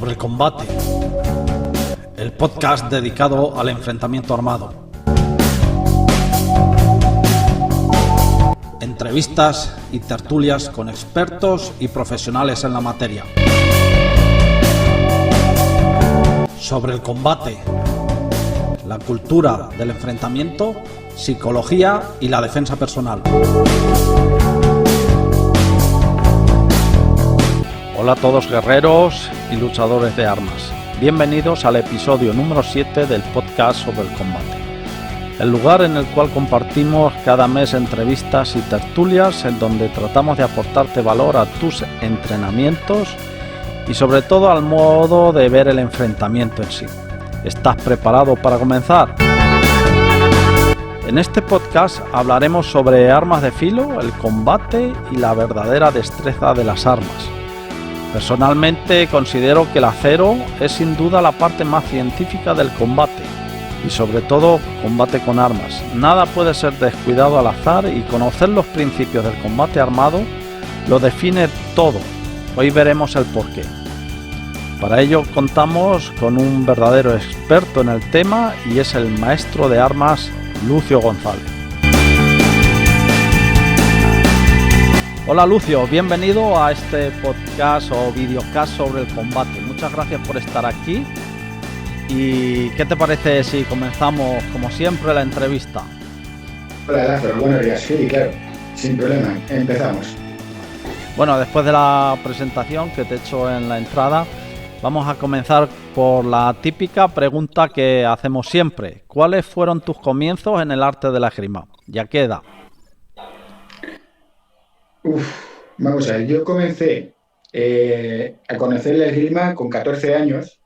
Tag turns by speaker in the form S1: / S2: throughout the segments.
S1: sobre el combate, el podcast dedicado al enfrentamiento armado. Entrevistas y tertulias con expertos y profesionales en la materia. Sobre el combate, la cultura del enfrentamiento, psicología y la defensa personal. Hola a todos guerreros y luchadores de armas. Bienvenidos al episodio número 7 del podcast sobre el combate. El lugar en el cual compartimos cada mes entrevistas y tertulias en donde tratamos de aportarte valor a tus entrenamientos y sobre todo al modo de ver el enfrentamiento en sí. ¿Estás preparado para comenzar? En este podcast hablaremos sobre armas de filo, el combate y la verdadera destreza de las armas. Personalmente considero que el acero es sin duda la parte más científica del combate y sobre todo combate con armas. Nada puede ser descuidado al azar y conocer los principios del combate armado lo define todo. Hoy veremos el porqué. Para ello contamos con un verdadero experto en el tema y es el maestro de armas Lucio González. Hola Lucio, bienvenido a este podcast o videocast sobre el combate. Muchas gracias por estar aquí. ¿Y qué te parece si comenzamos, como siempre, la entrevista?
S2: Hola Lázaro, buenos días. Sí, claro, sin problema, empezamos.
S1: Bueno, después de la presentación que te he hecho en la entrada, vamos a comenzar por la típica pregunta que hacemos siempre. ¿Cuáles fueron tus comienzos en el arte de la esgrima? ¿Y a qué edad?
S2: Vamos a ver, yo comencé a conocer la esgrima con 14 años.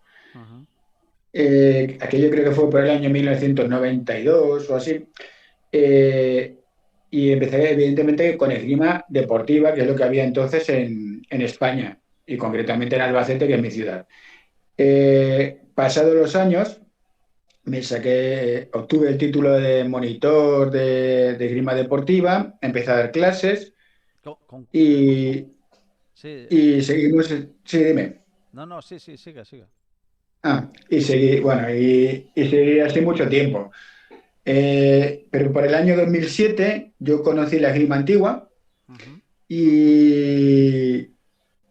S2: Aquello creo que fue por el año 1992 o así. Y empecé evidentemente con esgrima deportiva, que es lo que había entonces en España, y concretamente en Albacete, que es mi ciudad. Pasados los años, obtuve el título de monitor de esgrima deportiva, empecé a dar clases y seguimos. Sí, dime.
S1: No, sí, sigue.
S2: Y seguí, bueno, y seguí así mucho tiempo. Pero por el año 2007 yo conocí la esgrima antigua y...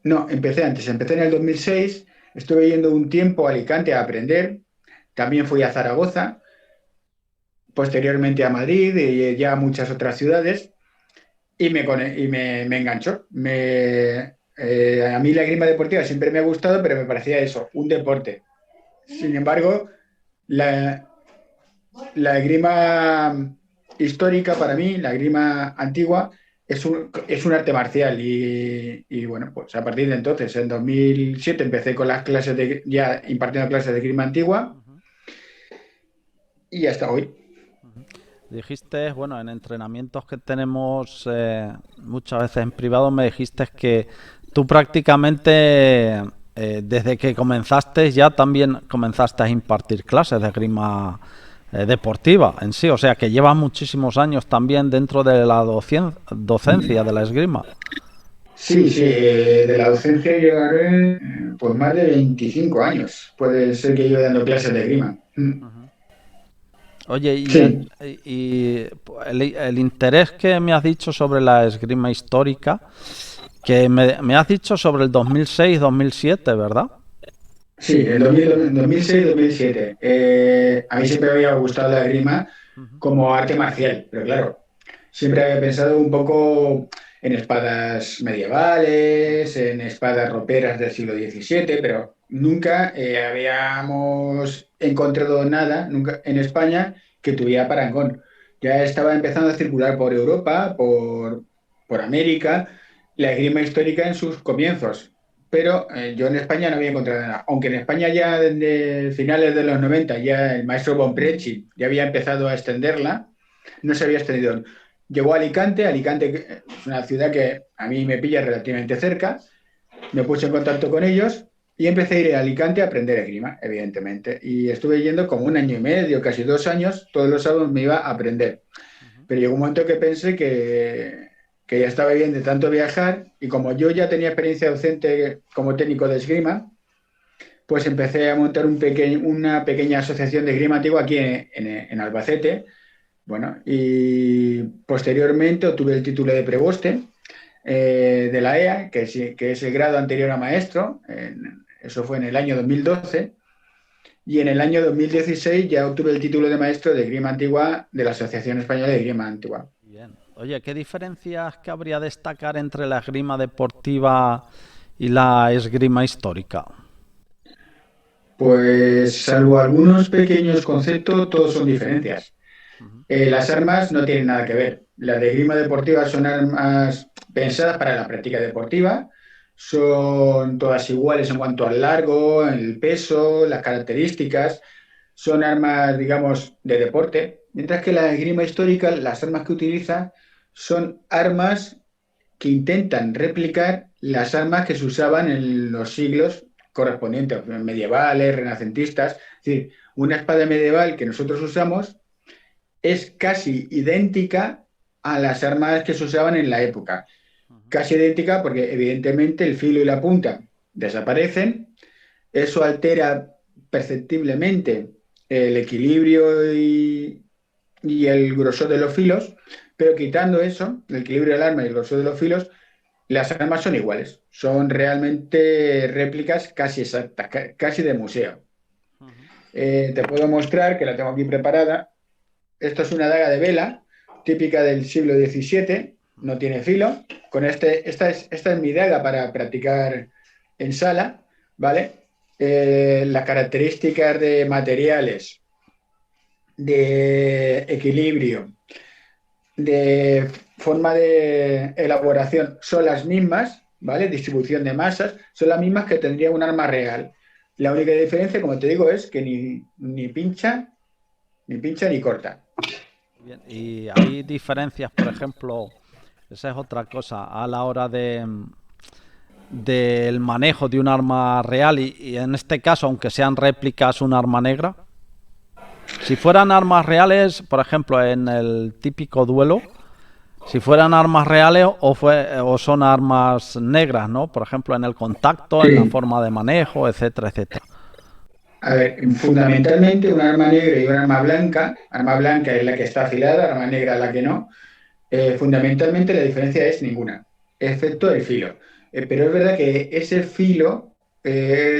S2: No, empecé en el 2006, estuve yendo un tiempo a Alicante a aprender, también fui a Zaragoza, posteriormente a Madrid y ya a muchas otras ciudades y me enganchó. A mí la esgrima deportiva siempre me ha gustado, pero me parecía eso, un deporte. Sin embargo, la esgrima histórica para mí, la esgrima antigua, es un arte marcial y bueno, pues a partir de entonces, en 2007 empecé con las clases ya impartiendo clases de esgrima antigua y hasta hoy.
S1: Dijiste, bueno, en entrenamientos que tenemos muchas veces en privado me dijiste que tú prácticamente desde que comenzaste ya también comenzaste a impartir clases de esgrima deportiva en sí, o sea que llevas muchísimos años también dentro de la docencia de la esgrima.
S2: Sí, de la docencia llegaré pues más de 25 años. Puede ser que lleve dando clases de esgrima.
S1: Oye,
S2: Sí.
S1: y el interés que me has dicho sobre la esgrima histórica, que me has dicho sobre el 2006-2007, ¿verdad?
S2: Sí, en 2006-2007. A mí siempre me había gustado la esgrima como arte marcial, pero claro, siempre había pensado un poco en espadas medievales, en espadas roperas del siglo XVII, pero nunca habíamos encontrado nada nunca en España que tuviera parangón. Ya estaba empezando a circular por Europa, por América, la esgrima histórica en sus comienzos. Pero yo en España no había encontrado nada. Aunque en España ya desde finales de los 90 ya el maestro Bonpreci ya había empezado a extenderla, no se había extendido. Llegó a Alicante, Alicante es una ciudad que a mí me pilla relativamente cerca, me puse en contacto con ellos y empecé a ir a Alicante a aprender esgrima, evidentemente. Y estuve yendo como un año y medio, casi 2 años, todos los sábados me iba a aprender. Pero llegó un momento que pensé que ya estaba bien de tanto viajar y como yo ya tenía experiencia docente como técnico de esgrima, pues empecé a montar una pequeñña asociación de esgrima antigua aquí en Albacete. Bueno, y posteriormente obtuve el título de preboste de la EA, que es el grado anterior a maestro. Eso fue en el año 2012. Y en el año 2016 ya obtuve el título de maestro de esgrima antigua de la Asociación Española de Esgrima Antigua.
S1: Bien. Oye, ¿qué diferencias cabría destacar entre la esgrima deportiva y la esgrima histórica?
S2: Pues salvo algunos pequeños conceptos, todos son diferencias. Las armas no tienen nada que ver. Las de esgrima deportiva son armas pensadas para la práctica deportiva, son todas iguales en cuanto al largo, el peso, las características, son armas, digamos, de deporte, mientras que la esgrima histórica, las armas que utiliza son armas que intentan replicar las armas que se usaban en los siglos correspondientes, medievales, renacentistas. Es decir, una espada medieval que nosotros usamos es casi idéntica a las armas que se usaban en la época. Casi idéntica porque evidentemente el filo y la punta desaparecen, eso altera perceptiblemente el equilibrio y el grosor de los filos, pero quitando eso, el equilibrio del arma y el grosor de los filos, las armas son iguales, son realmente réplicas casi exactas, casi de museo. Te puedo mostrar que la tengo aquí preparada. Esto es una daga de vela, típica del siglo XVII, no tiene filo. Esta es mi daga para practicar en sala, ¿vale? Las características de materiales, de equilibrio, de forma de elaboración son las mismas, ¿vale? Distribución de masas, son las mismas que tendría un arma real. La única diferencia, como te digo, es que ni pincha ni corta.
S1: Bien. Y hay diferencias, por ejemplo, esa es otra cosa, a la hora del manejo de un arma real y en este caso, aunque sean réplicas, un arma negra. Si fueran armas reales, por ejemplo, en el típico duelo, si fueran armas reales o son armas negras, ¿no? Por ejemplo, en el contacto,
S2: Sí.
S1: en la forma de manejo, etcétera, etcétera.
S2: A ver, fundamentalmente un arma negra y un arma blanca es la que está afilada, arma negra la que no. Fundamentalmente la diferencia es ninguna, excepto el filo. Pero es verdad que ese filo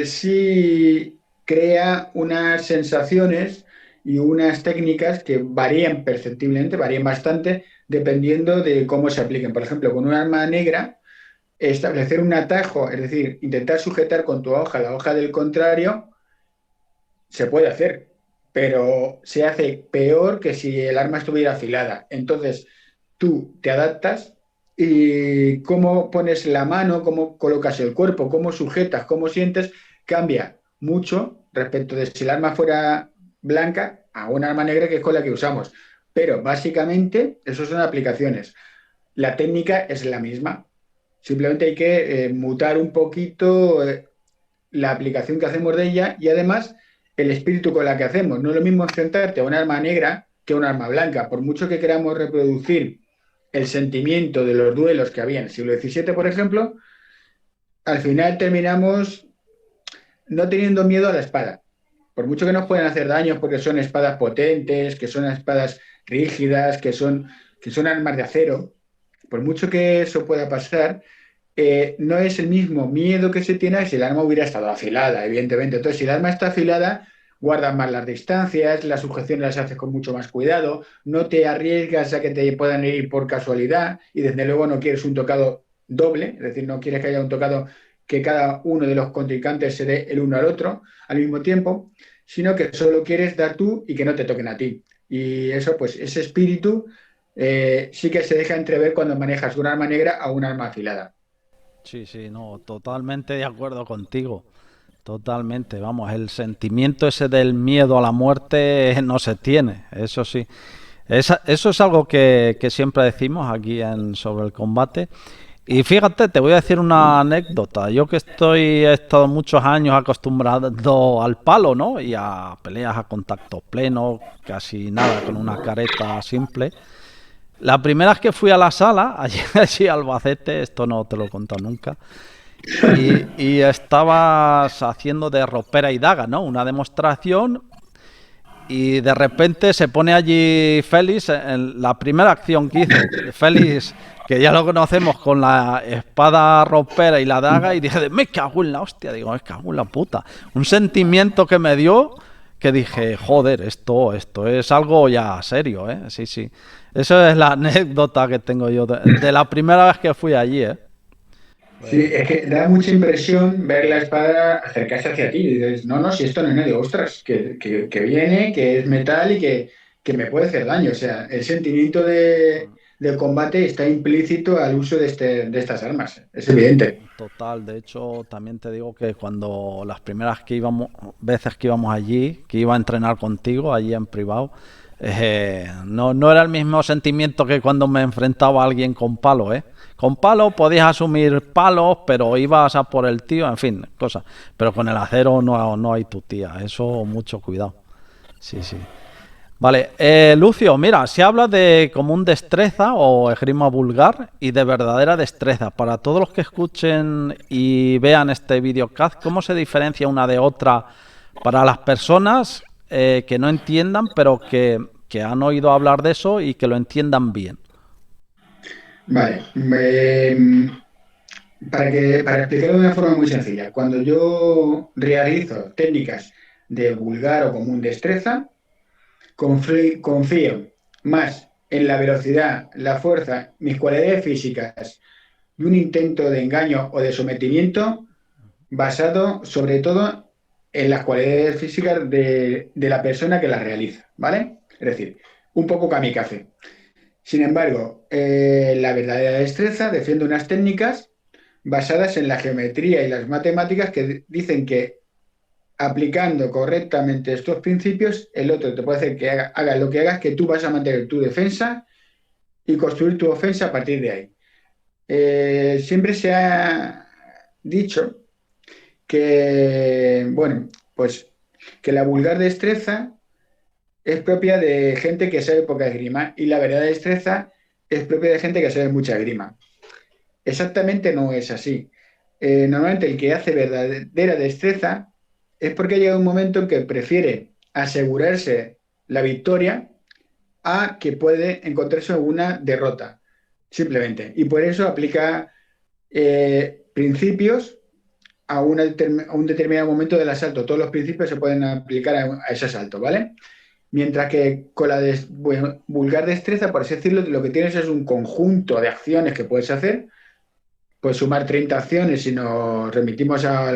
S2: sí crea unas sensaciones y unas técnicas que varían perceptiblemente, varían bastante, dependiendo de cómo se apliquen. Por ejemplo, con un arma negra, establecer un atajo, es decir, intentar sujetar con tu hoja la hoja del contrario, se puede hacer, pero se hace peor que si el arma estuviera afilada. Entonces, tú te adaptas y cómo pones la mano, cómo colocas el cuerpo, cómo sujetas, cómo sientes, cambia mucho respecto de si el arma fuera blanca a un arma negra que es con la que usamos. Pero básicamente, eso son aplicaciones. La técnica es la misma. Simplemente hay que mutar un poquito la aplicación que hacemos de ella y además el espíritu con la que hacemos. No es lo mismo enfrentarte a un arma negra que a un arma blanca. Por mucho que queramos reproducir el sentimiento de los duelos que había en el siglo XVII, por ejemplo, al final terminamos no teniendo miedo a la espada. Por mucho que nos puedan hacer daños porque son espadas potentes, que son espadas rígidas, que son armas de acero, por mucho que eso pueda pasar, no es el mismo miedo que se tiene si el arma hubiera estado afilada, evidentemente. Entonces, si el arma está afilada, guardas más las distancias, las sujeciones las haces con mucho más cuidado, no te arriesgas a que te puedan herir por casualidad y desde luego no quieres un tocado doble, es decir, no quieres que haya un tocado que cada uno de los contrincantes se dé el uno al otro al mismo tiempo, sino que solo quieres dar tú y que no te toquen a ti. Y eso, pues, ese espíritu sí que se deja entrever cuando manejas un arma negra a un arma afilada.
S1: Sí, sí, no, totalmente de acuerdo contigo. Totalmente, vamos, el sentimiento ese del miedo a la muerte no se tiene, eso sí. Eso es algo que siempre decimos aquí sobre el combate. Y fíjate, te voy a decir una anécdota. Yo que he estado muchos años acostumbrado al palo, ¿no? Y a peleas a contacto pleno, casi nada, con una careta simple. La primera vez que fui a la sala, allí a Albacete, esto no te lo he contado nunca, y estabas haciendo de ropera y daga, ¿no? Una demostración y de repente se pone allí Félix en la primera acción que hizo. Félix, que ya lo conocemos con la espada ropera y la daga, y dije, me cago en la hostia, digo, me cago en la puta. Un sentimiento que me dio que dije, joder, esto es algo ya serio, ¿eh? Sí, sí. Eso es la anécdota que tengo yo de la primera vez que fui allí, ¿eh?
S2: Sí, es que da mucha impresión ver la espada acercarse hacia ti. Y dices, no, no, si esto no es nada, ostras, que viene, que es metal y que me puede hacer daño. O sea, el sentimiento de combate está implícito al uso de estas armas. Es evidente.
S1: Total, de hecho, también te digo que cuando las primeras veces que íbamos allí, que iba a entrenar contigo allí en privado, no era el mismo sentimiento que cuando me enfrentaba a alguien con palo, ¿eh? Con palo podías asumir palos, pero ibas a por el tío, en fin, cosas. Pero con el acero no hay tu tía, eso mucho cuidado. Sí, sí. Vale, Lucio, mira, se habla de común destreza o esgrima vulgar y de verdadera destreza. Para todos los que escuchen y vean este videocast, ¿cómo se diferencia una de otra para las personas que no entiendan, pero que han oído hablar de eso y que lo entiendan bien?
S2: Vale. Para explicarlo de una forma muy sencilla, cuando yo realizo técnicas de vulgar o común destreza, confío más en la velocidad, la fuerza, mis cualidades físicas y un intento de engaño o de sometimiento basado sobre todo en las cualidades físicas de la persona que las realiza, ¿vale? Es decir, un poco kamikaze. Sin embargo, la verdadera destreza defiende unas técnicas basadas en la geometría y las matemáticas que dicen que aplicando correctamente estos principios, el otro te puede hacer que hagas lo que hagas, que tú vas a mantener tu defensa y construir tu ofensa a partir de ahí. Siempre se ha dicho que, bueno, pues que la vulgar destreza es propia de gente que sabe poca esgrima y la verdadera destreza es propia de gente que sabe mucha esgrima. Exactamente no es así. Normalmente el que hace verdadera destreza es porque llega un momento en que prefiere asegurarse la victoria a que puede encontrarse una derrota, simplemente. Y por eso aplica principios a un determinado momento del asalto. Todos los principios se pueden aplicar a ese asalto, ¿vale? Mientras que con la vulgar destreza, por así decirlo, lo que tienes es un conjunto de acciones que puedes hacer. Puedes sumar 30 acciones si nos remitimos a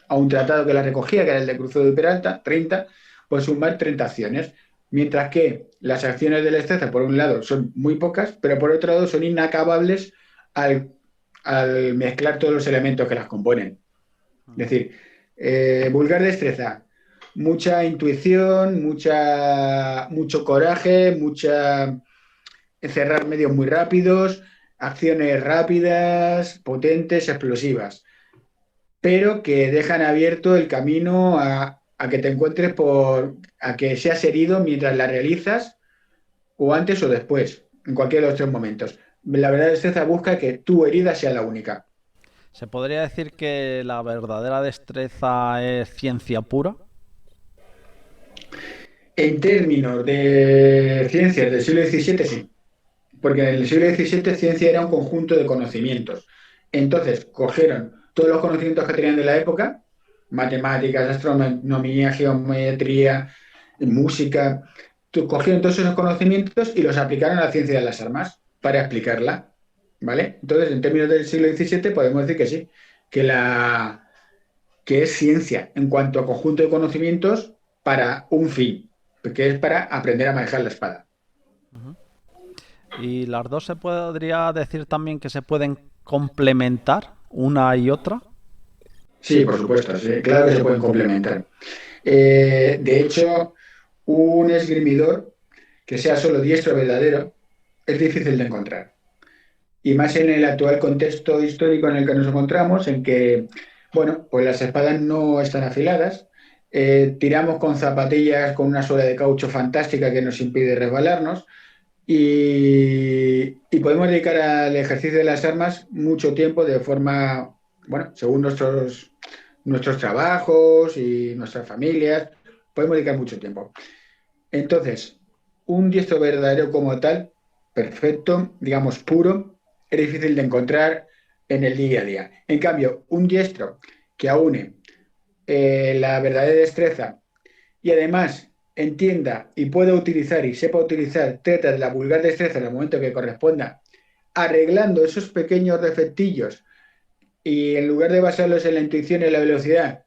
S2: un tratado que la recogía, que era el de Cruzodo y Peralta, 30, puedes sumar 30 acciones. Mientras que las acciones de la destreza, por un lado, son muy pocas, pero por otro lado son inacabables al mezclar todos los elementos que las componen. Es decir, vulgar destreza, mucha intuición, mucho coraje, cerrar medios muy rápidos, acciones rápidas, potentes, explosivas, pero que dejan abierto el camino a que te encuentres a que seas herido mientras la realizas o antes o después, en cualquiera de los tres momentos. La verdad destreza busca que tu herida sea la única.
S1: ¿Se podría decir que la verdadera destreza es ciencia pura?
S2: En términos de ciencias del siglo XVII, sí, porque en el siglo XVII ciencia era un conjunto de conocimientos. Entonces, cogieron todos los conocimientos que tenían de la época, matemáticas, astronomía, geometría, música, cogieron todos esos conocimientos y los aplicaron a la ciencia de las armas para explicarla, ¿vale? Entonces, en términos del siglo XVII podemos decir que sí, que es ciencia en cuanto a conjunto de conocimientos para un fin, que es para aprender a manejar la espada.
S1: ¿Y las dos se podría decir también que se pueden complementar una y otra?
S2: Sí, por supuesto, sí, claro que se pueden complementar. De hecho, un esgrimidor que sea solo diestro verdadero es difícil de encontrar. Y más en el actual contexto histórico en el que nos encontramos, en que, bueno, pues las espadas no están afiladas, tiramos con zapatillas con una suela de caucho fantástica que nos impide resbalarnos y podemos dedicar al ejercicio de las armas mucho tiempo de forma bueno, según nuestros trabajos y nuestras familias, podemos dedicar mucho tiempo. Entonces, un diestro verdadero como tal, perfecto, digamos puro, es difícil de encontrar en el día a día. En cambio, un diestro que aúne la verdadera destreza y además entienda y pueda utilizar y sepa utilizar tetas de la vulgar destreza en el momento que corresponda, arreglando esos pequeños defectillos y en lugar de basarlos en la intuición y la velocidad,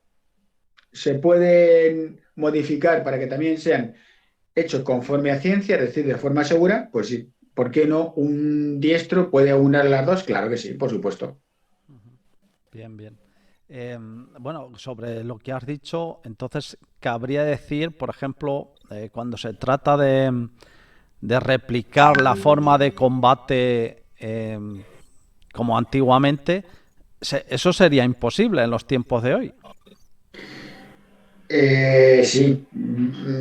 S2: se pueden modificar para que también sean hechos conforme a ciencia, es decir, de forma segura, pues sí, ¿por qué no un diestro puede aunar las dos? Claro que sí, por supuesto.
S1: Bien, bien. Bueno, sobre lo que has dicho, entonces cabría decir, por ejemplo, cuando se trata de replicar la forma de combate como antiguamente, eso sería imposible en los tiempos de hoy.
S2: Sí,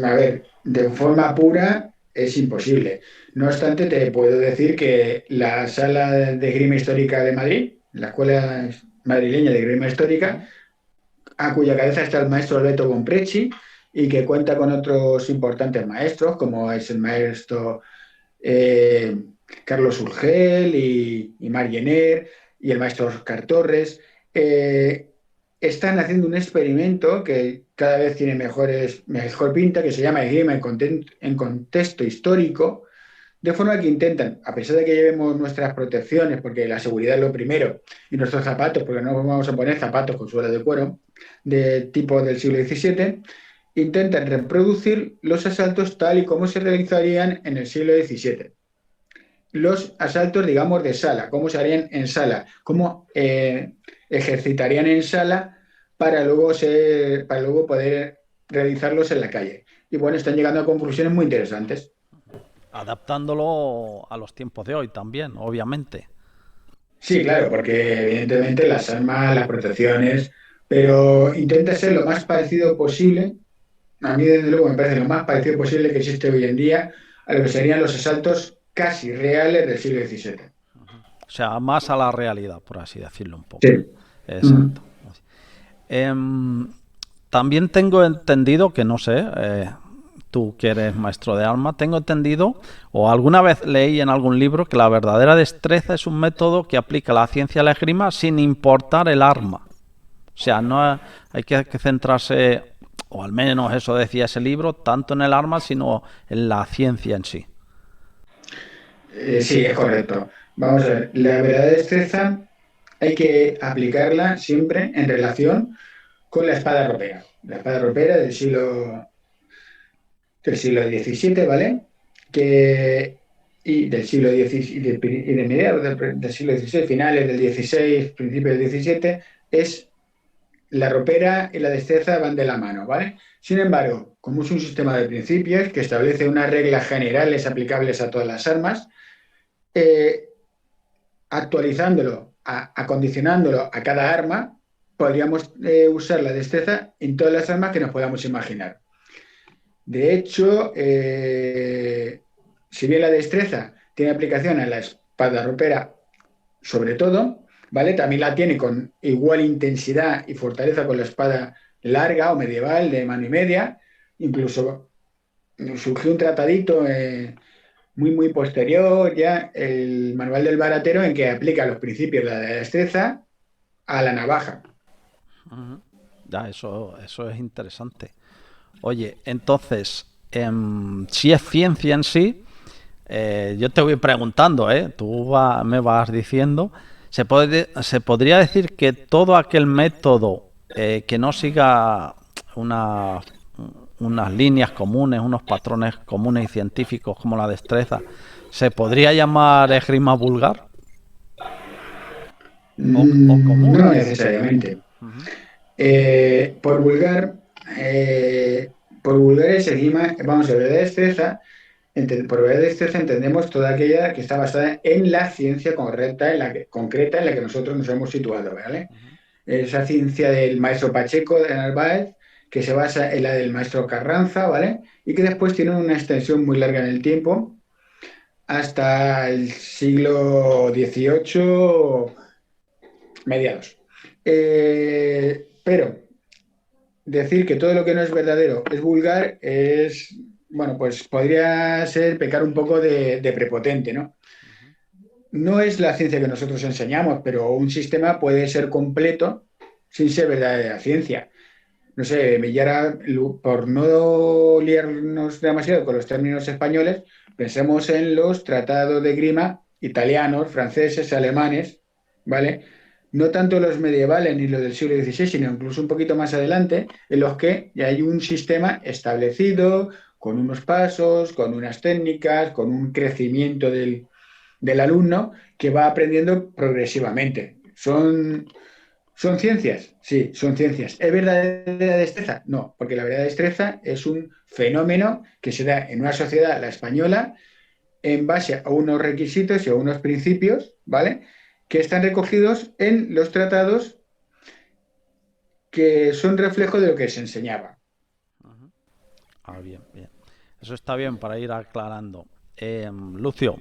S2: a ver, de forma pura es imposible. No obstante, te puedo decir que la sala de Grima Histórica de Madrid, la Escuela Madrileña de Grima Histórica,
S1: Ujú.
S2: a cuya cabeza está el maestro Alberto Bompreci y que cuenta con otros importantes maestros, como es el maestro eh, Carlos Urgel y Mar Jenner y el maestro Oscar Torres, están haciendo un experimento que cada vez tiene mejor pinta, que se llama Esgrima en contexto histórico, de forma que intentan, a pesar de que llevemos nuestras protecciones, porque la seguridad es lo primero, y nuestros zapatos, porque no vamos a poner zapatos con suela de cuero, de tipo del siglo XVII, intentan reproducir los asaltos tal y como se realizarían en el siglo XVII. Los asaltos, digamos, de sala, cómo se harían en sala, cómo ejercitarían en sala para luego poder realizarlos en la calle. Y bueno, están llegando a conclusiones muy interesantes.
S1: Adaptándolo a los tiempos de hoy también, obviamente.
S2: Sí, claro, porque evidentemente las armas, las protecciones, pero intenta ser lo más parecido posible, a mí desde luego me parece lo más parecido posible que existe hoy en día a lo que serían los asaltos casi reales del siglo XVII.
S1: O sea, más a la realidad, por así decirlo un
S2: Sí.
S1: poco.
S2: Mm.
S1: Exacto. Em, También tengo entendido que no sé, tú que eres maestro de armas, tengo entendido o alguna vez leí en algún libro que la verdadera destreza es un método que aplica la ciencia a la esgrima sin importar el arma. O sea, no hay que centrarse, o al menos eso decía ese libro, tanto en el arma, sino en la ciencia en sí.
S2: Sí, es correcto. Vamos a ver, la verdadera destreza hay que aplicarla siempre en relación con la espada ropera. La espada ropera del siglo XVII, ¿vale? Que, y del siglo XVI y de mediados del siglo XVI, finales del XVI, principios del XVII, es la ropera y la destreza van de la mano, ¿vale? Sin embargo, como es un sistema de principios que establece unas reglas generales aplicables a todas las armas, eh, actualizándolo, acondicionándolo a cada arma, podríamos usar la destreza en todas las armas que nos podamos imaginar. De hecho, si bien la destreza tiene aplicación a la espada ropera sobre todo, ¿vale? También la tiene con igual intensidad y fortaleza con la espada larga o medieval de mano y media. Incluso surgió un tratadito muy posterior, ya el manual del baratero, en que aplica los principios de la destreza a la navaja.
S1: Ujú. Ya, eso es interesante. Oye, entonces, si es ciencia en sí, yo te voy preguntando, ¿eh? Me vas diciendo, se podría decir que todo aquel método que no siga una- unas líneas comunes, unos patrones comunes y científicos como la destreza, ¿se podría llamar esgrima vulgar o común?
S2: No necesariamente.
S1: Ujú.
S2: Eh, por vulgar, eh, por vulgar seguimos, vamos a ver, de destreza, por verdadera destreza entendemos toda aquella que está basada en la ciencia correcta, concreta en la que nosotros nos hemos situado, ¿vale?
S1: Ujú.
S2: Esa ciencia del maestro Pacheco de Narváez, que se basa en la del maestro Carranza, ¿vale? Y que después tiene una extensión muy larga en el tiempo, hasta el siglo XVIII mediados. Pero decir que todo lo que no es verdadero es vulgar es, bueno, pues podría ser pecar un poco de prepotente, ¿no? No es la ciencia que nosotros enseñamos, pero un sistema puede ser completo sin ser verdadera ciencia. No sé, Millara, por no liarnos demasiado con los términos españoles, pensemos en los tratados de grima italianos, franceses, alemanes, ¿vale? No tanto los medievales ni los del siglo XVI, sino incluso un poquito más adelante, en los que ya hay un sistema establecido, con unos pasos, con unas técnicas, con un crecimiento del alumno que va aprendiendo progresivamente. ¿Son ciencias? Sí, son ciencias. ¿Es verdadera destreza? No, porque la verdadera destreza es un fenómeno que se da en una sociedad, la española, en base a unos requisitos y a unos principios, ¿vale? Que están recogidos en los tratados que son reflejo de lo que se enseñaba.
S1: Bien, bien. Eso está bien para ir aclarando. Lucio,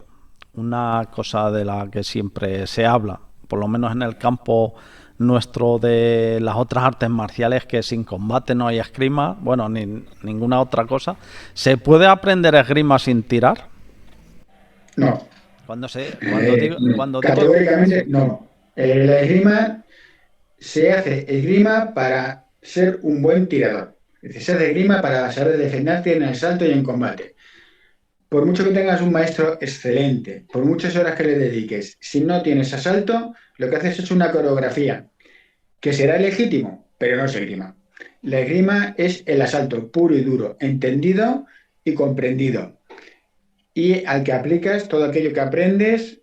S1: una cosa de la que siempre se habla, por lo menos en el campo nuestro de las otras artes marciales, que sin combate no hay esgrima, bueno, ni ninguna otra cosa. ¿Se puede aprender esgrima sin tirar?
S2: No.
S1: Cuando digo
S2: Categóricamente no. La esgrima se hace esgrima para ser un buen tirador. Es decir, se hace esgrima para saber defenderte en el salto y en combate. Por mucho que tengas un maestro excelente, por muchas horas que le dediques, si no tienes asalto, lo que haces es una coreografía, que será legítimo, pero no es esgrima. La esgrima es el asalto puro y duro, entendido y comprendido, y al que aplicas todo aquello que aprendes,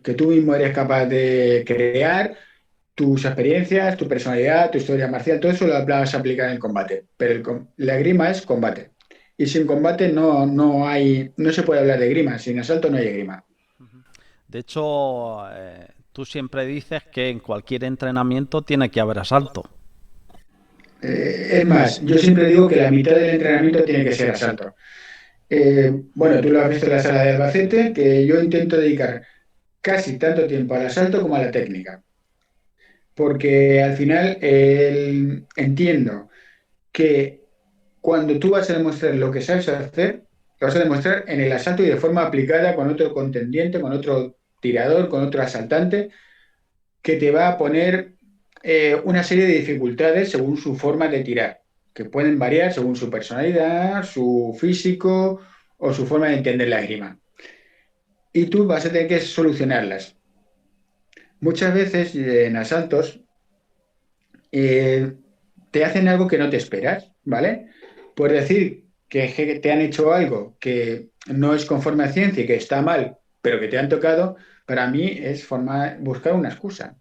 S2: que tú mismo eres capaz de crear, tus experiencias, tu personalidad, tu historia marcial, todo eso lo vas a aplicar en el combate. Pero la esgrima es combate. Y sin combate no se puede hablar de esgrima. Sin asalto no hay esgrima.
S1: De hecho, tú siempre dices que en cualquier entrenamiento tiene que haber asalto.
S2: Es más, yo siempre digo que la mitad del entrenamiento tiene que ser asalto. Bueno, tú lo has visto en la sala de Albacete, que yo intento dedicar casi tanto tiempo al asalto como a la técnica. Porque al final entiendo que cuando tú vas a demostrar lo que sabes hacer, lo vas a demostrar en el asalto y de forma aplicada con otro contendiente, con otro tirador, con otro asaltante, que te va a poner una serie de dificultades según su forma de tirar, que pueden variar según su personalidad, su físico o su forma de entender la esgrima. Y tú vas a tener que solucionarlas. Muchas veces en asaltos eh, te hacen algo que no te esperas, ¿vale? Por decir que te han hecho algo que no es conforme a ciencia y que está mal, pero que te han tocado, para mí es buscar una excusa.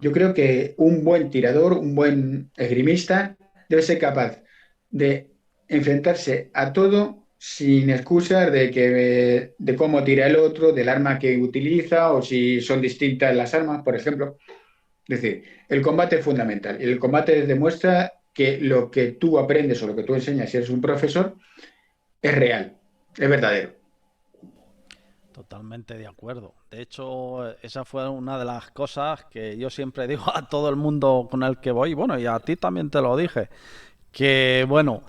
S2: Yo creo que un buen tirador, un buen esgrimista, debe ser capaz de enfrentarse a todo sin excusas de cómo tira el otro, del arma que utiliza o si son distintas las armas, por ejemplo. Es decir, el combate es fundamental. Y el combate demuestra que lo que tú aprendes o lo que tú enseñas si eres un profesor es real, es verdadero.
S1: Totalmente de acuerdo. De hecho, esa fue una de las cosas que yo siempre digo a todo el mundo con el que voy, bueno, y a ti también te lo dije, que bueno,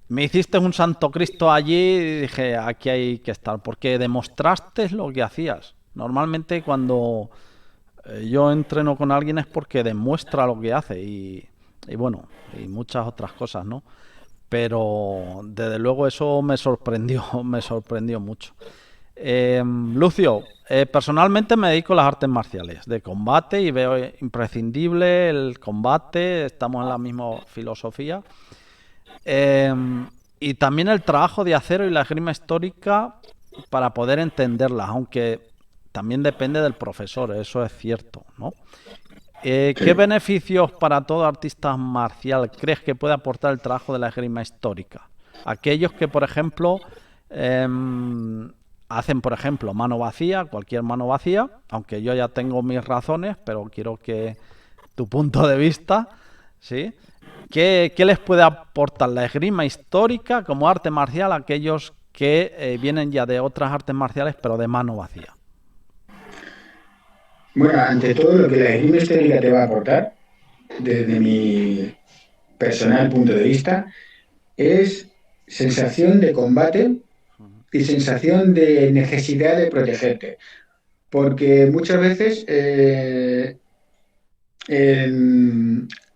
S1: me hiciste un Santo Cristo allí y dije, aquí hay que estar, porque demostraste lo que hacías. Normalmente cuando yo entreno con alguien es porque demuestra lo que hace y bueno, y muchas otras cosas, ¿no? Pero desde luego eso me sorprendió, me sorprendió mucho. Lucio, personalmente me dedico a las artes marciales de combate y veo imprescindible el combate, estamos en la misma filosofía. Y también el trabajo de acero y la esgrima histórica para poder entenderlas, aunque también depende del profesor, eso es cierto, ¿no? ¿Qué beneficios para todo artista marcial crees que puede aportar el trabajo de la esgrima histórica? Aquellos que, por ejemplo, hacen, por ejemplo, mano vacía, cualquier mano vacía, aunque yo ya tengo mis razones, pero quiero que tu punto de vista, ¿sí? ¿Qué les puede aportar la esgrima histórica como arte marcial a aquellos que vienen ya de otras artes marciales, pero de mano vacía?
S2: Bueno, ante todo lo que la esgrima histórica te va a aportar desde mi personal punto de vista, es sensación de combate y sensación de necesidad de protegerte. Porque muchas veces en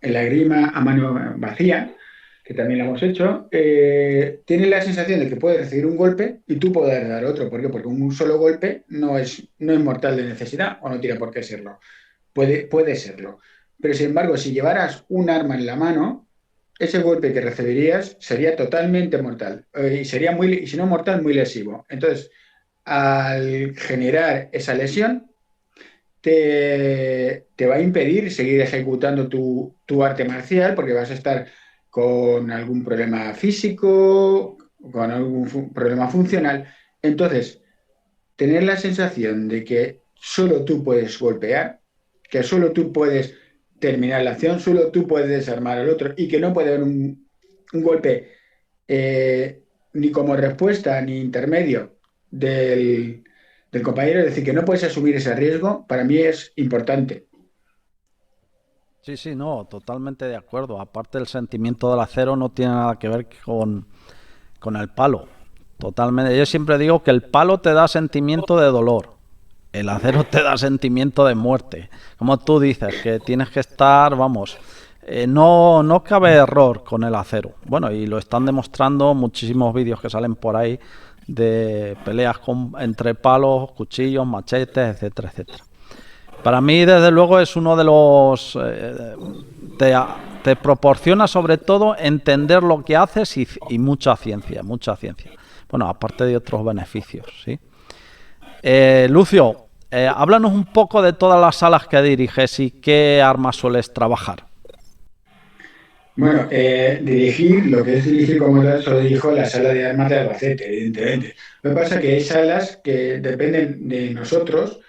S2: la esgrima a mano vacía, que también la hemos hecho, tienes la sensación de que puedes recibir un golpe y tú puedes dar otro. ¿Por qué? Porque un solo golpe no es mortal de necesidad o no tiene por qué serlo. Puede serlo. Pero sin embargo, si llevaras un arma en la mano, ese golpe que recibirías sería totalmente mortal. Y sería y si no mortal, muy lesivo. Entonces, al generar esa lesión, te va a impedir seguir ejecutando tu arte marcial porque vas a estar con algún problema físico, con algún problema funcional. Entonces, tener la sensación de que solo tú puedes golpear, que solo tú puedes terminar la acción, solo tú puedes desarmar al otro y que no puede haber un golpe ni como respuesta ni intermedio del compañero, es decir, que no puedes asumir ese riesgo, para mí es importante.
S1: Sí, sí, no, totalmente de acuerdo. Aparte el sentimiento del acero no tiene nada que ver con el palo. Totalmente. Yo siempre digo que el palo te da sentimiento de dolor. El acero te da sentimiento de muerte. Como tú dices, que tienes que estar, vamos, no cabe error con el acero. Bueno, y lo están demostrando muchísimos vídeos que salen por ahí de peleas entre palos, cuchillos, machetes, etcétera, etcétera. Para mí, desde luego, es uno de los... te, te proporciona sobre todo entender lo que haces y mucha ciencia, mucha ciencia. Bueno, aparte de otros beneficios, ¿sí? Lucio, háblanos un poco de todas las salas que diriges y qué armas sueles trabajar.
S2: Bueno, dirigir, lo que es dirigir como tal, solo dirijo la sala de armas de Albacete, evidentemente. Lo que pasa es que hay salas que dependen de nosotros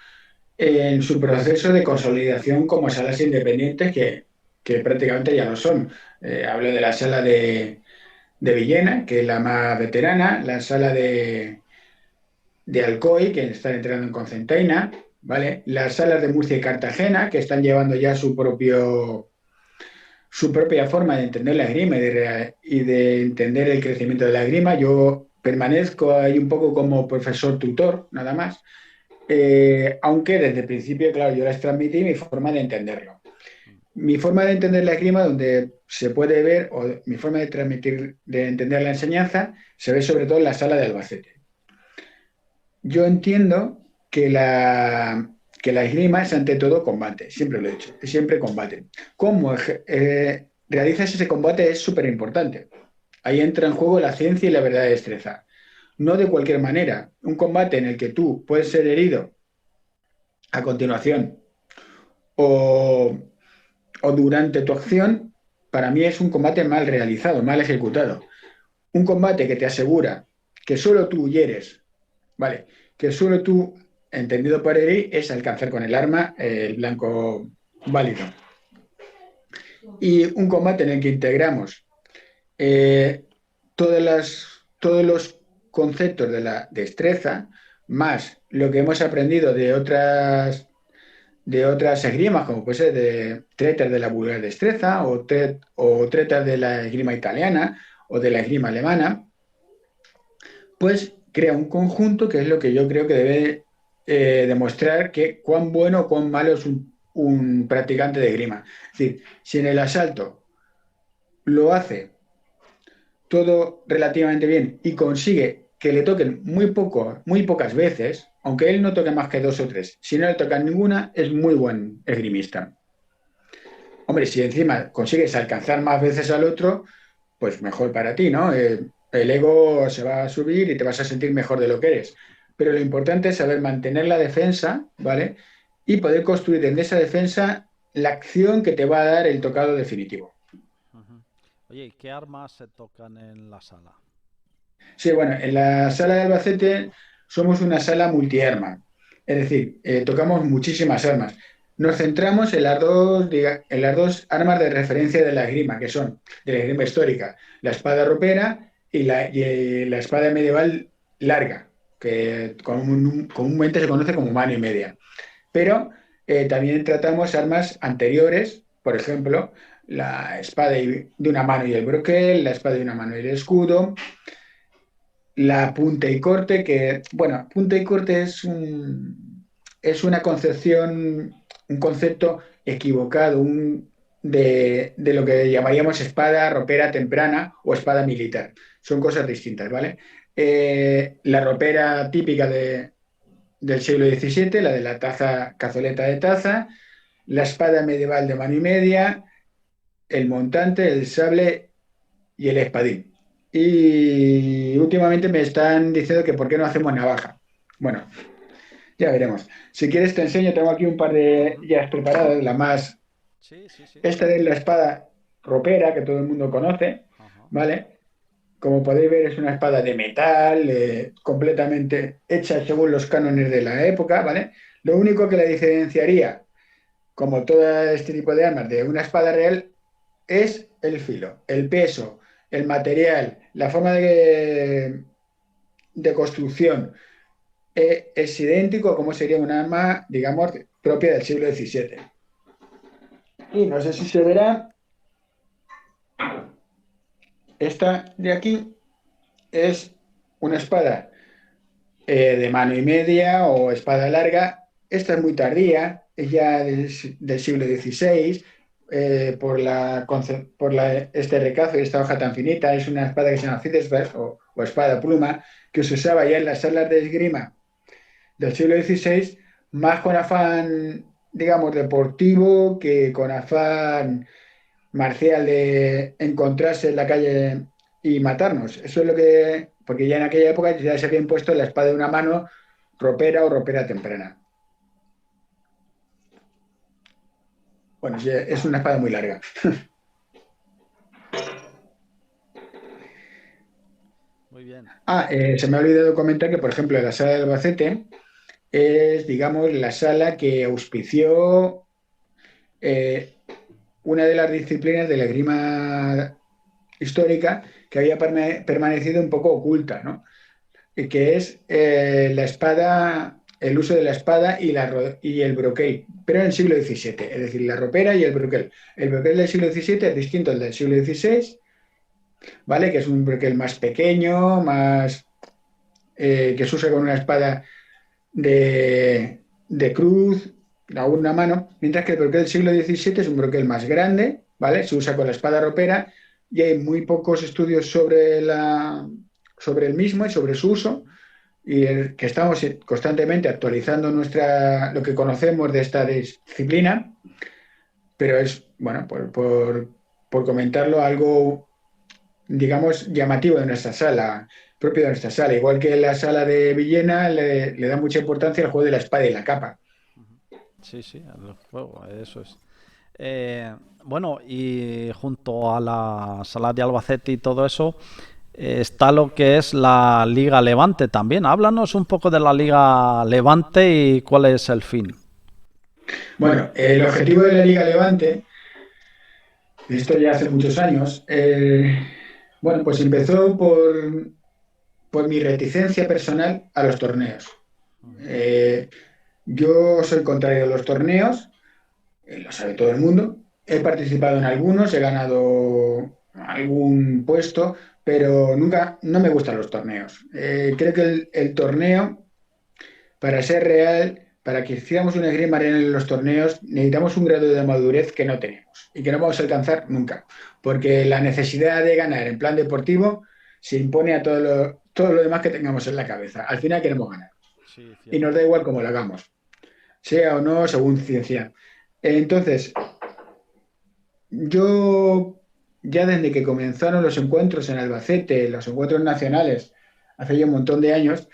S2: en su proceso de consolidación como salas independientes que prácticamente ya lo son. Hablo de la sala de Villena, que es la más veterana, la sala de Alcoy, que están entrando en Concentaina, ¿vale? Las salas de Murcia y Cartagena, que están llevando ya su propia forma de entender la esgrima y de entender el crecimiento de la esgrima. Yo permanezco ahí un poco como profesor tutor, nada más, aunque desde el principio, claro, yo les transmití mi forma de entenderlo. Mi forma de entender la esgrima, donde se puede ver, o mi forma de transmitir, de entender la enseñanza, se ve sobre todo en la sala de Albacete. Yo entiendo que la esgrima es ante todo combate, siempre lo he dicho, es siempre combate. Cómo realizas ese combate es súper importante. Ahí entra en juego la ciencia y la verdadera destreza. No de cualquier manera. Un combate en el que tú puedes ser herido a continuación o, o durante tu acción, para mí es un combate mal realizado, mal ejecutado. Un combate que te asegura que solo tú hieres, ¿vale? Que solo tú, entendido por herir, es alcanzar con el arma el blanco válido. Y un combate en el que integramos eh, todos los conceptos de la destreza, más lo que hemos aprendido de otras esgrimas, como puede ser de tretas de la vulgar destreza o tretas de la esgrima italiana o de la esgrima alemana, pues crea un conjunto que es lo que yo creo que debe demostrar que cuán bueno o cuán malo es un practicante de esgrima. Es decir, si en el asalto lo hace todo relativamente bien y consigue que le toquen muy pocas veces, aunque él no toque más que dos o tres, si no le tocan ninguna, es muy buen esgrimista. Hombre, si encima consigues alcanzar más veces al otro, pues mejor para ti, ¿no? El ego se va a subir y te vas a sentir mejor de lo que eres. Pero lo importante es saber mantener la defensa, ¿vale? Y poder construir en esa defensa la acción que te va a dar el tocado definitivo.
S1: Ujú. Oye, ¿y qué armas se tocan en la sala?
S2: Sí, bueno, en la sala de Albacete somos una sala multiarma, es decir, tocamos muchísimas armas. Nos centramos en las dos armas de referencia de la esgrima, que son de la esgrima histórica, la espada ropera y la espada medieval larga, que comúnmente se conoce como mano y media. Pero también tratamos armas anteriores, por ejemplo, la espada de una mano y el broquel, la espada de una mano y el escudo, la punta y corte, que, bueno, punta y corte es una concepción, un concepto equivocado de lo que llamaríamos espada ropera temprana o espada militar. Son cosas distintas, ¿vale? La ropera típica del siglo XVII, la de la taza, cazoleta de taza, la espada medieval de mano y media, el montante, el sable y el espadín. Y últimamente me están diciendo que por qué no hacemos navaja. Bueno, ya veremos. Si quieres te enseño, tengo aquí un par de
S1: Ujú.
S2: ya preparadas, la más...
S1: Sí, sí, sí.
S2: Esta es la espada ropera que todo el mundo conoce,
S1: Ajá.
S2: ¿vale? Como podéis ver es una espada de metal, completamente hecha según los cánones de la época, ¿vale? Lo único que la diferenciaría, como todo este tipo de armas, de una espada real es el filo, el peso, el material, la forma de construcción. Es idéntico a como sería un arma, digamos, propia del siglo XVII. Y no sé si se verá, esta de aquí es una espada de mano y media o espada larga. Esta es muy tardía, es ya del siglo XVI, este recazo y esta hoja tan finita. Es una espada que se llama Fitzbert o espada pluma, que se usaba ya en las salas de esgrima del siglo XVI, más con afán, digamos, deportivo que con afán marcial de encontrarse en la calle y matarnos. Eso es lo que, porque ya en aquella época ya se había impuesto la espada de una mano ropera o ropera temprana. Bueno, sí, es una espada muy larga.
S1: Muy bien.
S2: Se me ha olvidado comentar que, por ejemplo, la sala de Albacete es, digamos, la sala que auspició eh, una de las disciplinas de la esgrima histórica que había permanecido un poco oculta, ¿no? Y que es la espada, el uso de la espada y el broquel, pero en el siglo XVII, es decir, la ropera y el broquel. El broquel del siglo XVII es distinto al del siglo XVI, ¿vale? Que es un broquel más pequeño, más que se usa con una espada de cruz, a una mano, mientras que el broquel del siglo XVII es un broquel más grande, ¿vale? Se usa con la espada ropera y hay muy pocos estudios sobre el mismo y sobre su uso,
S1: Ujú.
S2: y que estamos constantemente actualizando lo que conocemos de esta disciplina, pero es, bueno, por comentarlo, algo, digamos, llamativo de nuestra sala, propio de nuestra sala. Igual que la sala de Villena le da mucha importancia al juego de la espada y la capa.
S1: Ujú. Sí, sí, el juego, eso es. Eh, bueno, y junto a la sala de Albacete y todo eso, está lo que es la Liga Levante también. Háblanos un poco de la Liga Levante y cuál es el fin.
S2: Bueno, el objetivo de la Liga Levante, esto ya hace muchos años, bueno, pues empezó por mi reticencia personal a los torneos.
S1: Ujú.
S2: Eh, yo soy contrario a los torneos, lo sabe todo el mundo. He participado en algunos, he ganado algún puesto, pero nunca, no me gustan los torneos. Creo que el torneo, para ser real, para que hiciéramos una esgrima real en los torneos, necesitamos un grado de madurez que no tenemos y que no vamos a alcanzar nunca, porque la necesidad de ganar en plan deportivo se impone a todo lo demás que tengamos en la cabeza. Al final queremos ganar
S1: Sí,
S2: y nos
S1: cierto.
S2: da igual cómo lo hagamos, sea o no según ciencia. Entonces, yo, ya desde que comenzaron los encuentros en Albacete, los encuentros nacionales, hace ya un montón de años,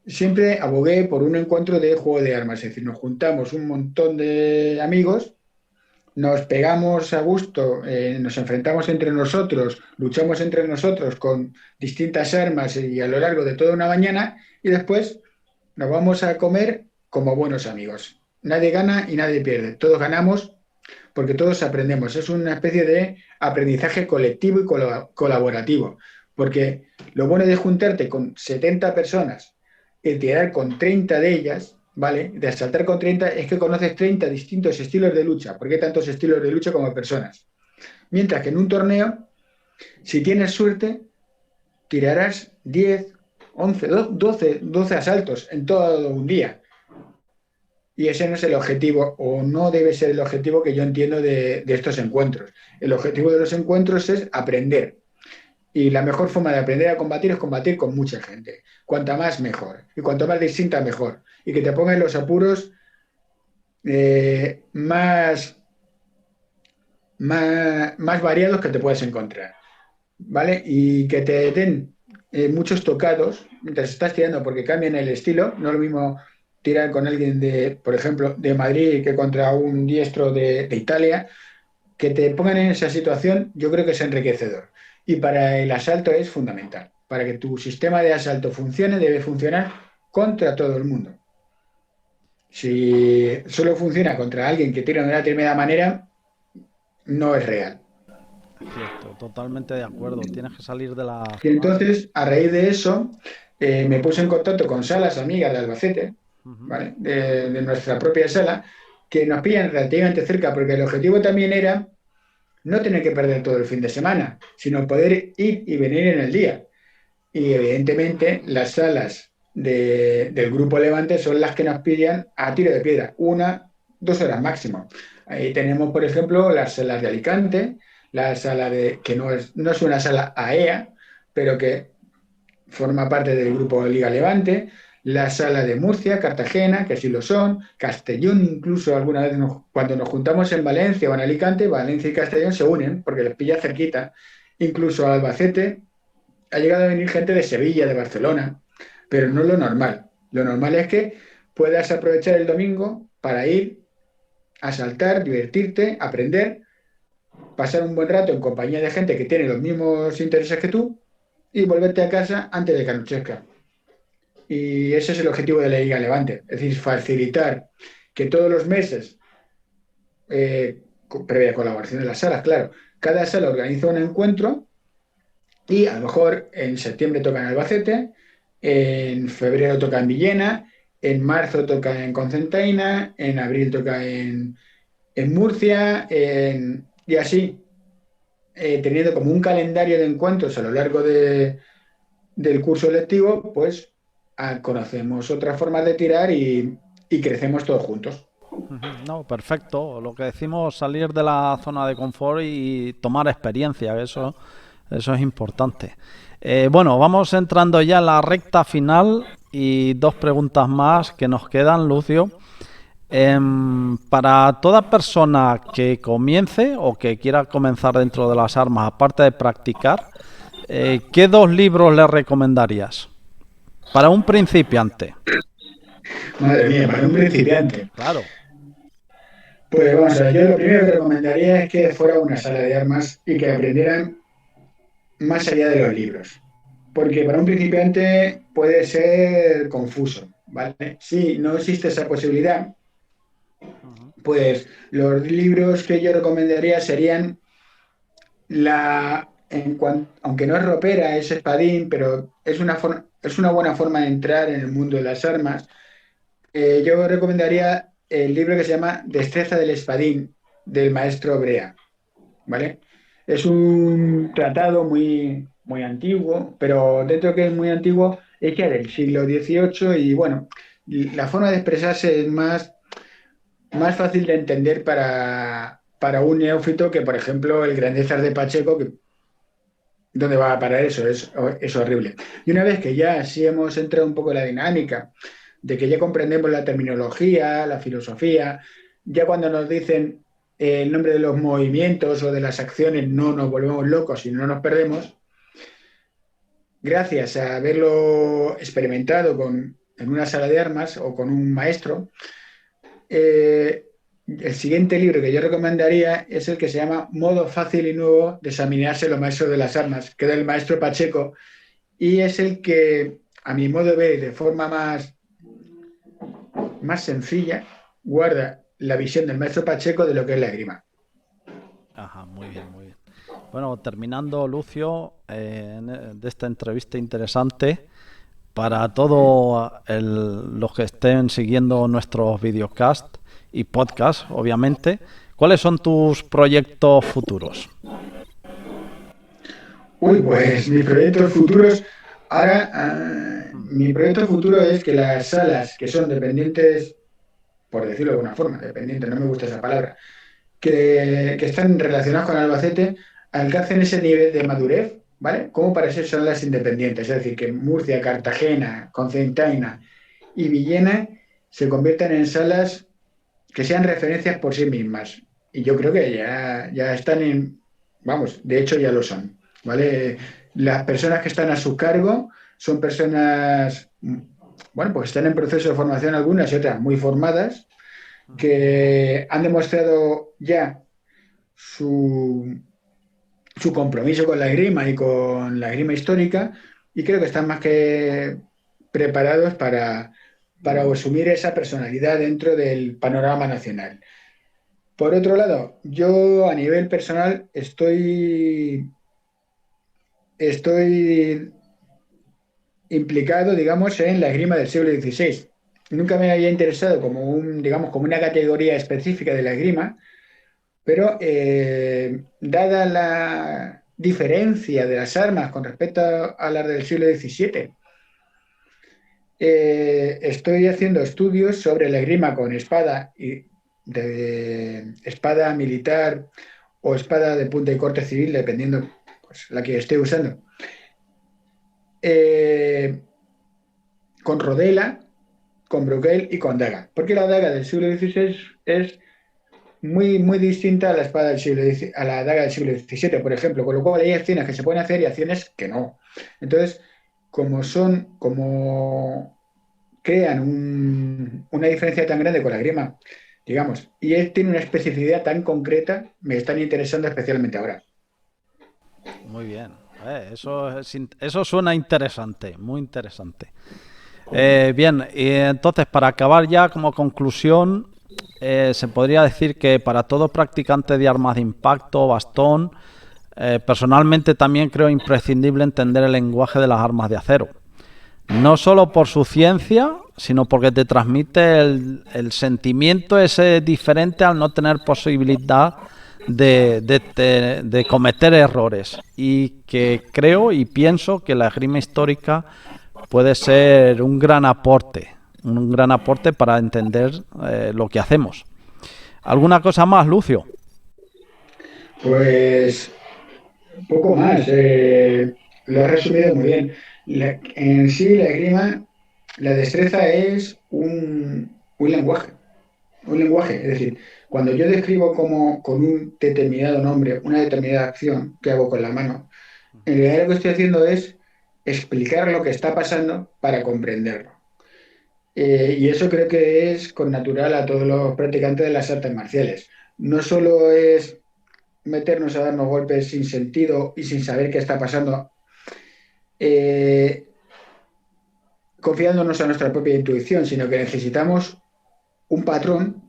S2: siempre abogué por un encuentro de juego de armas. Es decir, nos juntamos un montón de amigos, nos pegamos a gusto, nos enfrentamos entre nosotros, luchamos entre nosotros con distintas armas y a lo largo de toda una mañana, y después nos vamos a comer como buenos amigos. Nadie gana y nadie pierde. Todos ganamos porque todos aprendemos. Es una especie de aprendizaje colectivo y colaborativo. Porque lo bueno de juntarte con 70 personas y tirar con 30 de ellas ¿vale? De asaltar con 30 es que conoces 30 distintos estilos de lucha, porque hay tantos estilos de lucha como personas. Mientras que en un torneo, si tienes suerte, tirarás 10, 11, 12 asaltos en todo un día. Y ese no es el objetivo, o no debe ser el objetivo que yo entiendo de estos encuentros. El objetivo de los encuentros es aprender. Y la mejor forma de aprender a combatir es combatir con mucha gente. Cuanta más, mejor. Y cuanto más distinta, mejor. Y que te pongan los apuros más, más variados que te puedes encontrar. ¿Vale? Y que te den muchos tocados mientras estás tirando, porque cambian el estilo. No es lo mismo tirar con alguien de, por ejemplo, de Madrid que contra un diestro de Italia. Que te pongan en esa situación, yo creo que es enriquecedor. Y para el asalto es fundamental. Para que tu sistema de asalto funcione, debe funcionar contra todo el mundo. Si solo funciona contra alguien que tira de una determinada manera, no es real.
S1: Cierto, totalmente de acuerdo. Tienes que salir de la
S2: Y
S1: zona.
S2: entonces, a raíz de eso, me puse en contacto con salas amigas de Albacete,
S1: Ujú.
S2: ¿vale? De nuestra propia sala, que nos pillan relativamente cerca, porque el objetivo también era no tener que perder todo el fin de semana, sino poder ir y venir en el día. Y evidentemente las salas del Grupo Levante son las que nos pillan a tiro de piedra, 1, 2 horas máximo. Ahí tenemos, por ejemplo, las salas de Alicante, la sala que no es una sala AEA, pero que forma parte del Grupo Liga Levante, la sala de Murcia, Cartagena, que sí lo son, Castellón incluso alguna vez cuando nos juntamos en Valencia o en Alicante, Valencia y Castellón se unen porque les pilla cerquita, incluso a Albacete ha llegado a venir gente de Sevilla, de Barcelona, pero no es lo normal. Lo normal es que puedas aprovechar el domingo para ir a saltar, divertirte, aprender, pasar un buen rato en compañía de gente que tiene los mismos intereses que tú y volverte a casa antes de que anochezca. Y ese es el objetivo de la Liga Levante, es decir, facilitar que todos los meses, previa colaboración de las salas, claro, cada sala organiza un encuentro y a lo mejor en septiembre toca en Albacete, en febrero toca en Villena, en marzo toca en Concentaina, en abril toca en Murcia, y así, teniendo como un calendario de encuentros a lo largo del curso lectivo, pues conocemos otras formas de tirar y crecemos todos juntos.
S1: Ujú. No, perfecto. Lo que decimos, salir de la zona de confort y tomar experiencia, eso es importante. Bueno, vamos entrando ya en la recta final y dos preguntas más que nos quedan, Lucio. Para toda persona que comience o que quiera comenzar dentro de las armas, aparte de practicar, ¿qué dos libros le recomendarías? Para un principiante.
S2: Madre mía, para un principiante.
S1: Claro.
S2: Pues vamos a ver, yo lo primero que recomendaría es que fuera una sala de armas y que aprendieran más allá de los libros. Porque para un principiante puede ser confuso, ¿vale? Si no existe esa posibilidad,
S1: Ujú.
S2: pues los libros que yo recomendaría serían aunque no es ropera, es espadín, pero es una buena forma de entrar en el mundo de las armas. Yo recomendaría el libro que se llama Destreza del Espadín, del maestro Brea, ¿vale? Es un tratado muy, muy antiguo, pero dentro que es muy antiguo, es ya del siglo XVIII y bueno, la forma de expresarse es más fácil de entender para un neófito que, por ejemplo, el Grandezas de Pacheco, que ¿dónde va a parar eso? Es horrible. Y una vez que ya sí hemos entrado un poco en la dinámica, de que ya comprendemos la terminología, la filosofía, ya cuando nos dicen el nombre de los movimientos o de las acciones no nos volvemos locos y no nos perdemos, gracias a haberlo experimentado en una sala de armas o con un maestro, el siguiente libro que yo recomendaría es el que se llama Modo fácil y nuevo de examinarse los maestros de las armas, que es del maestro Pacheco, y es el que, a mi modo de ver, de forma más sencilla, guarda la visión del maestro Pacheco de lo que es la esgrima.
S1: Ajá, muy bien, muy bien. Bueno, terminando, Lucio, de esta entrevista interesante, para todos los que estén siguiendo nuestros videocasts y podcasts, obviamente, ¿cuáles son tus proyectos futuros?
S2: Uy, pues mis proyectos futuros, mi proyecto futuro es que las salas que son dependientes, por decirlo de alguna forma, dependiente, no me gusta esa palabra, que están relacionadas con Albacete, alcancen ese nivel de madurez, ¿vale? Como para ser salas independientes, es decir, que Murcia, Cartagena, Cocentaina y Villena se conviertan en salas que sean referencias por sí mismas. Y yo creo que ya están vamos, de hecho ya lo son, ¿vale? Las personas que están a su cargo son personas, bueno, pues están en proceso de formación algunas y otras muy formadas, que han demostrado ya su compromiso con la esgrima y con la esgrima histórica, y creo que están más que preparados para asumir esa personalidad dentro del panorama nacional. Por otro lado, yo a nivel personal estoy implicado, digamos, en la esgrima del siglo XVI. Nunca me había interesado digamos, como una categoría específica de la esgrima, pero dada la diferencia de las armas con respecto a las del siglo XVII, estoy haciendo estudios sobre la esgrima con espada, de espada militar o espada de punta y corte civil, dependiendo pues, la que esté usando, con rodela, con broquel y con daga, porque la daga del siglo XVI es muy, muy distinta a la espada a la daga del siglo XVII, por ejemplo, con lo cual hay acciones que se pueden hacer y acciones que no. Entonces, como crean una diferencia tan grande con la esgrima, digamos, y él tiene una especificidad tan concreta, me están interesando especialmente ahora.
S1: Muy bien, eso suena interesante, muy interesante. Bien, y entonces para acabar ya como conclusión, se podría decir que para todo practicante de armas de impacto, bastón, personalmente también creo imprescindible entender el lenguaje de las armas de acero. No solo por su ciencia, sino porque te transmite el sentimiento ese diferente al no tener posibilidad de cometer errores. Y que creo y pienso que la esgrima histórica puede ser un gran aporte para entender lo que hacemos. ¿Alguna cosa más, Lucio?
S2: Pues poco más, lo has resumido muy bien. En sí, la esgrima, la destreza es un lenguaje, es decir, cuando yo describo como con un determinado nombre una determinada acción que hago con la mano, en realidad lo que estoy haciendo es explicar lo que está pasando para comprenderlo. Y eso creo que es connatural a todos los practicantes de las artes marciales. No solo es meternos a darnos golpes sin sentido y sin saber qué está pasando, confiándonos a nuestra propia intuición, sino que necesitamos un patrón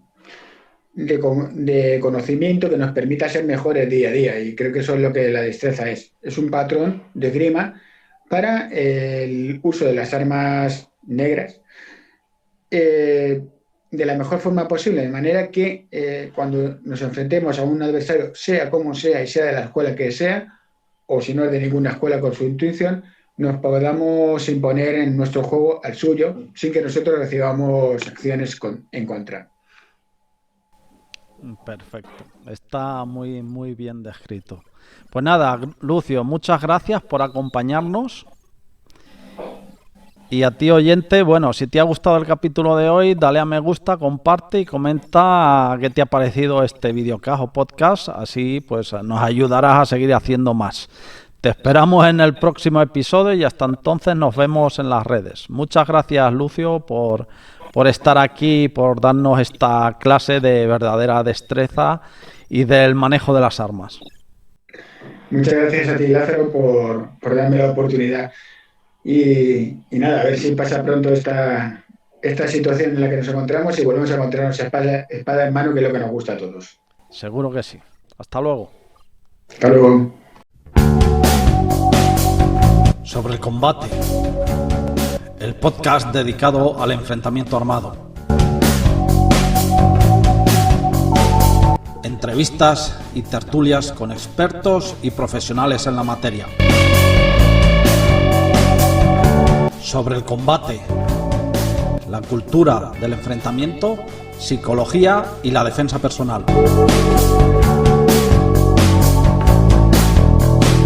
S2: de conocimiento que nos permita ser mejores día a día. Y creo que eso es lo que la destreza es. Es un patrón de esgrima para el uso de las armas negras de la mejor forma posible, de manera que cuando nos enfrentemos a un adversario, sea como sea y sea de la escuela que sea, o si no es de ninguna escuela con su intuición, nos podamos imponer en nuestro juego al suyo sin que nosotros recibamos acciones en contra.
S1: Perfecto, está muy, muy bien descrito. Pues nada, Lucio, muchas gracias por acompañarnos. Y a ti, oyente, bueno, si te ha gustado el capítulo de hoy, dale a me gusta, comparte y comenta qué te ha parecido este videocast o podcast. Así pues nos ayudarás a seguir haciendo más. Te esperamos en el próximo episodio y hasta entonces nos vemos en las redes. Muchas gracias, Lucio, por estar aquí, por darnos esta clase de verdadera destreza y del manejo de las armas.
S2: Muchas gracias a ti, Lázaro, por darme la oportunidad. Y nada, a ver si pasa pronto esta situación en la que nos encontramos y volvemos a encontrarnos espada en mano, que es lo que nos gusta a todos.
S1: Seguro que sí. Hasta luego.
S2: Hasta luego.
S1: Sobre el combate. el podcast dedicado al enfrentamiento armado. Entrevistas y tertulias con expertos y profesionales en la materia. Sobre el combate, la cultura del enfrentamiento, psicología y la defensa personal.